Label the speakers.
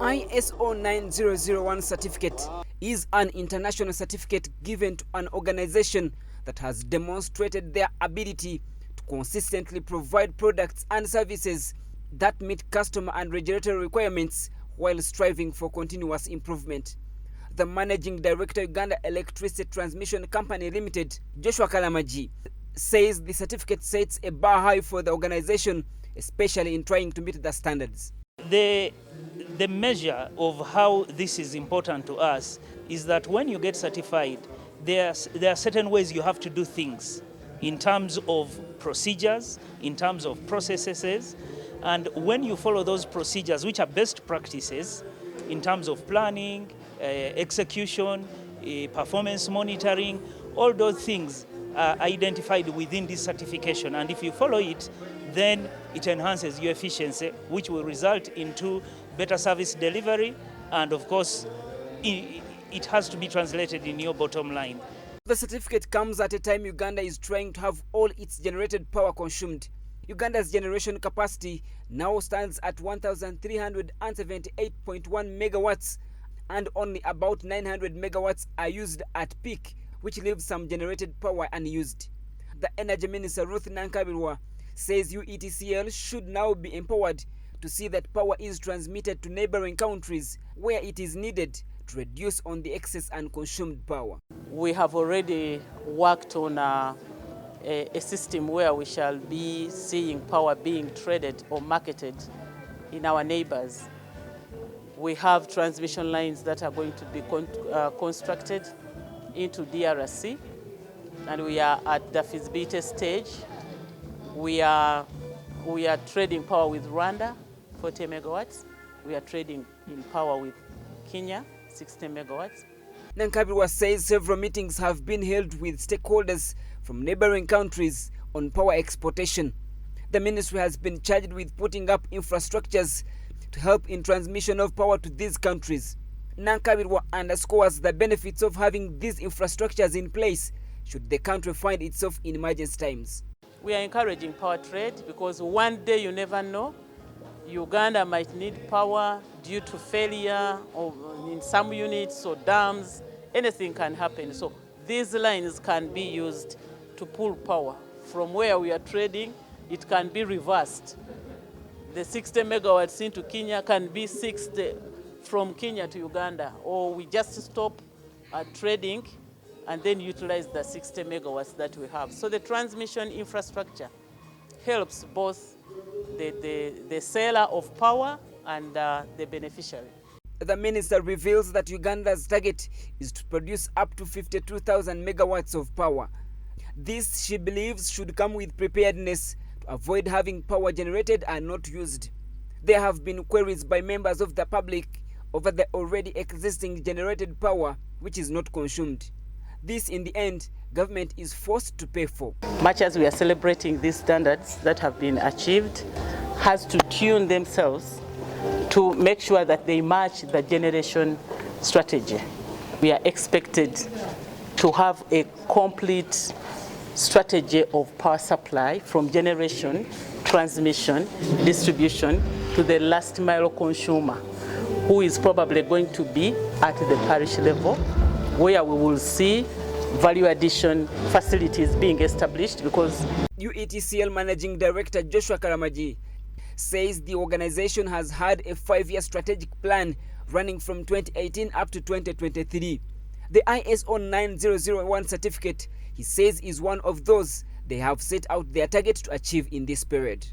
Speaker 1: ISO 9001 certificate is an international certificate given to an organization that has demonstrated their ability to consistently provide products and services that meet customer and regulatory requirements while striving for continuous improvement. The Managing Director, Uganda Electricity Transmission Company Limited, Joshua Kalamaji, says the certificate sets a bar high for the organization, especially in trying to meet the standards.
Speaker 2: The measure of how this is important to us is that when you get certified, there are certain ways you have to do things in terms of procedures, in terms of processes, and when you follow those procedures, which are best practices in terms of planning, execution, performance monitoring, all those things are identified within this certification, and if you follow it, then it enhances your efficiency, which will result into better service delivery, and of course it has to be translated in your bottom line.
Speaker 1: The certificate comes at a time Uganda is trying to have all its generated power consumed. Uganda's generation capacity now stands at 1,378.1 megawatts, and only about 900 megawatts are used at peak, which leaves some generated power unused. The Energy Minister, Ruth Nankabirwa, says UETCL should now be empowered to see that power is transmitted to neighboring countries where it is needed to reduce on the excess unconsumed power.
Speaker 3: We have already worked on a system where we shall be seeing power being traded or marketed in our neighbors. We have transmission lines that are going to be constructed into DRC, and we are at the feasibility stage. We are trading power with Rwanda, 40 megawatts. We are trading in power with Kenya, 60 megawatts.
Speaker 1: Nankabirwa says several meetings have been held with stakeholders from neighboring countries on power exportation. The ministry has been charged with putting up infrastructures to help in transmission of power to these countries. Nankabirwa underscores the benefits of having these infrastructures in place should the country find itself in emergency times.
Speaker 3: We are encouraging power trade because one day you never know. Uganda might need power due to failure or in some units or dams. Anything can happen. So these lines can be used to pull power from where we are trading. It can be reversed. The 60 megawatts into Kenya can be 60 from Kenya to Uganda, or we just stop trading and then utilize the 60 megawatts that we have. So the transmission infrastructure helps both the seller of power and the beneficiary.
Speaker 1: The minister reveals that Uganda's target is to produce up to 52,000 megawatts of power. This, she believes, should come with preparedness to avoid having power generated and not used. There have been queries by members of the public over the already existing generated power which is not consumed. This, in the end, government is forced to pay for.
Speaker 3: Much as we are celebrating these standards that have been achieved, has to tune themselves to make sure that they match the generation strategy. We are expected to have a complete strategy of power supply from generation, transmission, distribution to the last mile consumer, who is probably going to be at the parish level, where we will see value addition facilities being established. Because
Speaker 1: UETCL Managing Director Joshua Kalamaji says the organization has had a 5-year strategic plan running from 2018 up to 2023. The ISO 9001 certificate, he says, is one of those they have set out their target to achieve in this period.